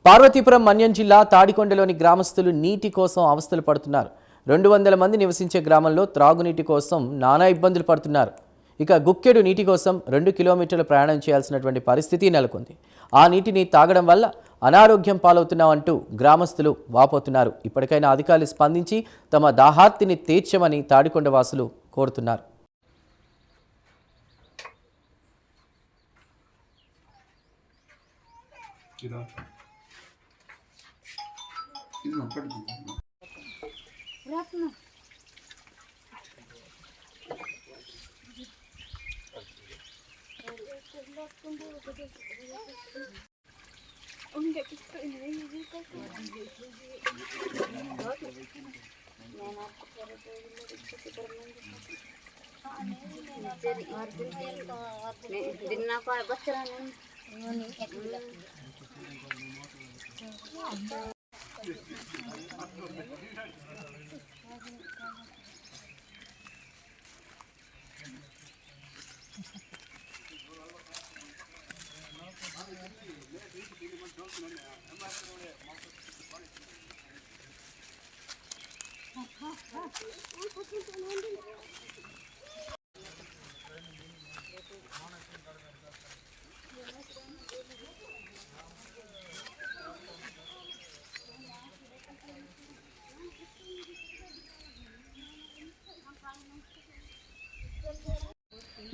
పార్వతీపురం మన్యం జిల్లా తాడికొండలోని గ్రామస్తులు నీటి కోసం అవస్థలు పడుతున్నారు. 200 మంది నివసించే గ్రామంలో త్రాగునీటి కోసం నానా ఇబ్బందులు పడుతున్నారు. ఇక గుక్కెడు నీటి కోసం 2 కిలోమీటర్ల ప్రయాణం చేయాల్సినటువంటి పరిస్థితి నెలకొంది. ఆ నీటిని తాగడం వల్ల అనారోగ్యం పాలవుతున్నామంటూ గ్రామస్తులు వాపోతున్నారు. ఇప్పటికైనా అధికారులు స్పందించి తమ దాహార్తిని తీర్చమని తాడికొండ వాసులు కోరుతున్నారు.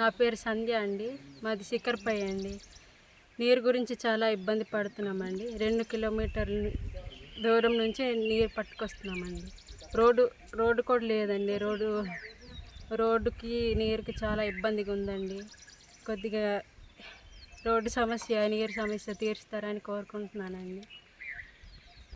నా పేరు సంధ్య అండి. మాది సిక్కర్పై అండి. నీరు గురించి చాలా ఇబ్బంది పడుతున్నామండి. 2 కిలోమీటర్ల దూరం నుంచి నీరు పట్టుకొస్తున్నామండి. రోడ్డు కూడా లేదండి. రోడ్డుకి నీరుకి చాలా ఇబ్బందిగా ఉందండి. కొద్దిగా రోడ్డు సమస్య, నీరు సమస్య తీరుస్తారని కోరుకుంటున్నానండి.